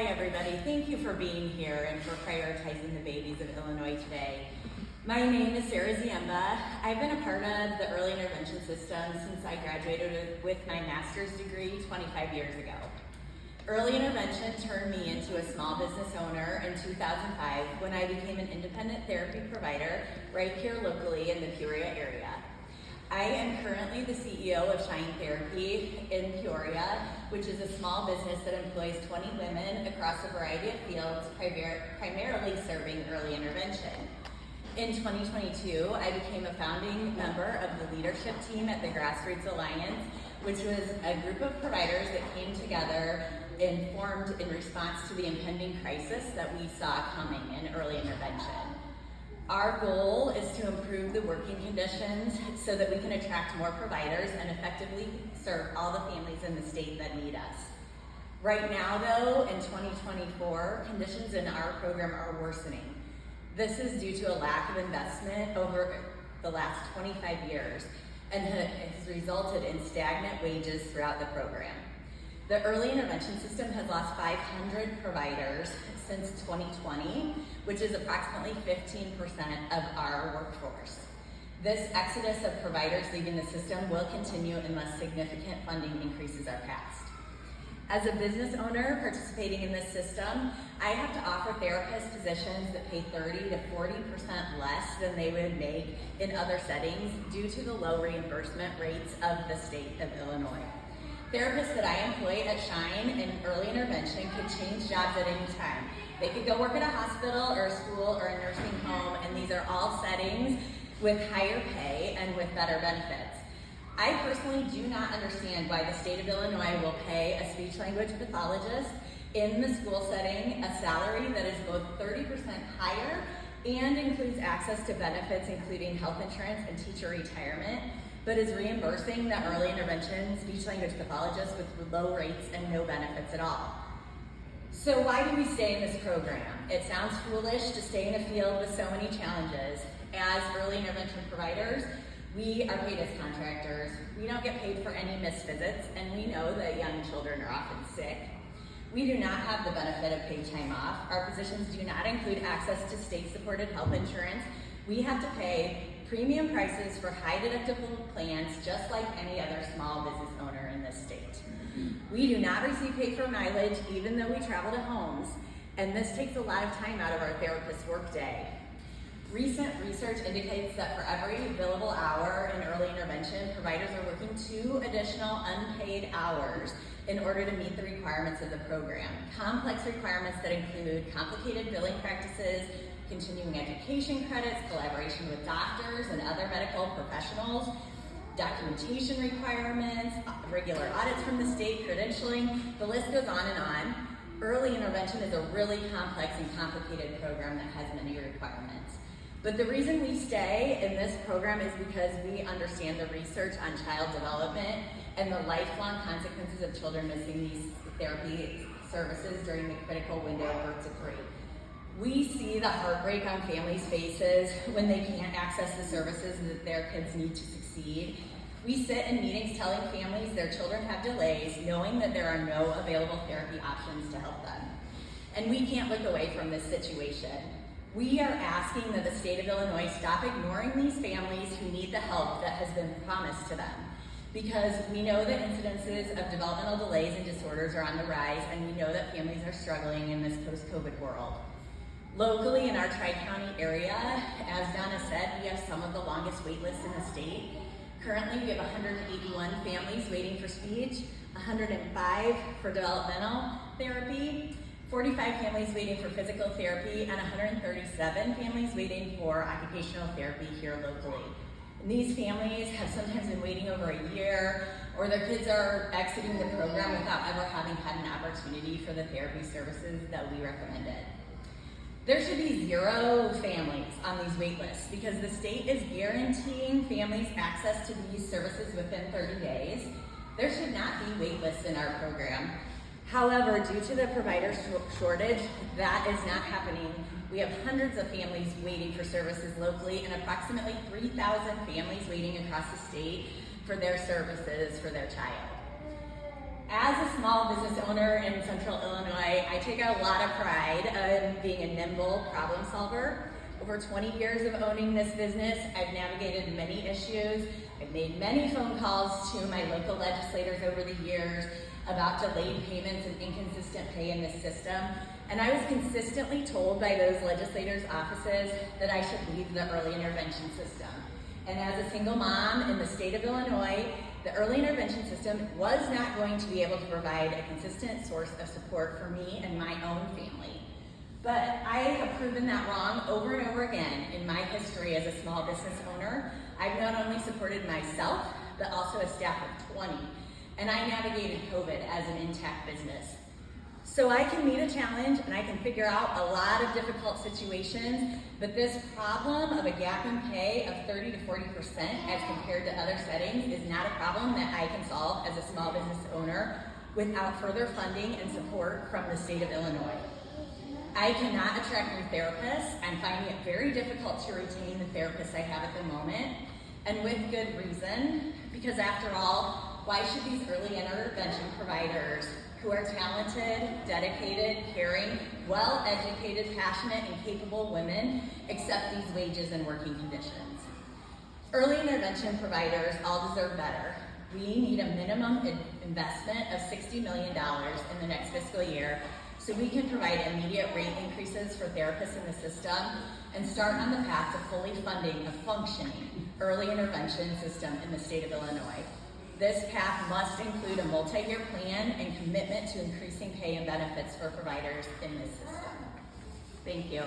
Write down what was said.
Hi everybody, thank you for being here and for prioritizing the babies of Illinois today. My name is Sarah Ziemba. I've been a part of the early intervention system since I graduated with my master's degree 25 years ago. Early intervention turned me into a small business owner in 2005 when I became an independent therapy provider right here locally in the Peoria area. I am currently the CEO of Shine Therapy in Peoria, which is a small business that employs 20 women across a variety of fields, primarily serving early intervention. In 2022, I became a founding member of the leadership team at the Grassroots Alliance, which was a group of providers that came together and formed in response to the impending crisis that we saw coming in early intervention. Our goal is to improve the working conditions so that we can attract more providers and effectively serve all the families in the state that need us. Right now though, in 2024, conditions in our program are worsening. This is due to a lack of investment over the last 25 years and has resulted in stagnant wages throughout the program. The early intervention system has lost 500 providers since 2020, which is approximately 15% of our workforce. This exodus of providers leaving the system will continue unless significant funding increases are passed. As a business owner participating in this system, I have to offer therapist positions that pay 30 to 40% less than they would make in other settings due to the low reimbursement rates of the state of Illinois. Therapists that I employ at Shine in early intervention could change jobs at any time. They could go work at a hospital or a school or a nursing home, and these are all settings with higher pay and with better benefits. I personally do not understand why the state of Illinois will pay a speech-language pathologist in the school setting a salary that is both 30% higher and includes access to benefits including health insurance and teacher retirement, but is reimbursing the early intervention speech-language pathologist with low rates and no benefits at all. So why do we stay in this program? It sounds foolish to stay in a field with so many challenges. As early intervention providers, we are paid as contractors. We don't get paid for any missed visits, and we know that young children are often sick. We do not have the benefit of paid time off. Our positions do not include access to state-supported health insurance. We have to pay premium prices for high deductible plans just like any other small business owner in this state. We do not receive pay for mileage even though we travel to homes, and this takes a lot of time out of our therapist's workday. Recent research indicates that for every billable hour in early intervention, providers are working 2 additional unpaid hours in order to meet the requirements of the program. Complex requirements that include complicated billing practices, continuing education credits, collaboration with doctors and other medical professionals, documentation requirements, regular audits from the state, credentialing, the list goes on and on. Early intervention is a really complex and complicated program that has many requirements. But the reason we stay in this program is because we understand the research on child development and the lifelong consequences of children missing these therapy services during the critical window of birth to 3. We see the heartbreak on families' faces when they can't access the services that their kids need to succeed. We sit in meetings telling families their children have delays, knowing that there are no available therapy options to help them. And we can't look away from this situation. We are asking that the state of Illinois stop ignoring these families who need the help that has been promised to them, because we know that incidences of developmental delays and disorders are on the rise, and we know that families are struggling in this post-COVID world. Locally in our Tri-County area, as Donna said, we have some of the longest wait lists in the state. Currently, we have 181 families waiting for speech, 105 for developmental therapy, 45 families waiting for physical therapy, and 137 families waiting for occupational therapy here locally. And these families have sometimes been waiting over a year, or their kids are exiting the program without ever having had an opportunity for the therapy services that we recommended. There should be 0 families on these wait lists because the state is guaranteeing families access to these services within 30 days. There should not be wait lists in our program. However, due to the provider shortage, that is not happening. We have hundreds of families waiting for services locally and approximately 3,000 families waiting across the state for their services for their child. As a small business owner in Central Illinois, I take a lot of pride in being a nimble problem solver. Over 20 years of owning this business, I've navigated many issues. I've made many phone calls to my local legislators over the years about delayed payments and inconsistent pay in this system. And I was consistently told by those legislators' offices that I should leave the early intervention system. And as a single mom in the state of Illinois, the early intervention system was not going to be able to provide a consistent source of support for me and my own family. But I have proven that wrong over and over again in my history as a small business owner. I've not only supported myself, but also a staff of 20. And I navigated COVID as an intact business. So I can meet a challenge and I can figure out a lot of difficult situations, but this problem of a gap in pay of 30 to 40% as compared to other settings is not a problem that I can solve as a small business owner without further funding and support from the state of Illinois. I cannot attract new therapists. I'm finding it very difficult to retain the therapists I have at the moment, and with good reason, because after all, why should these early intervention providers who are talented, dedicated, caring, well-educated, passionate, and capable women accept these wages and working conditions? Early intervention providers all deserve better. We need a minimum investment of $60 million in the next fiscal year so we can provide immediate rate increases for therapists in the system and start on the path to fully funding a functioning early intervention system in the state of Illinois. This path must include a multi-year plan and commitment to increasing pay and benefits for providers in this system. Thank you.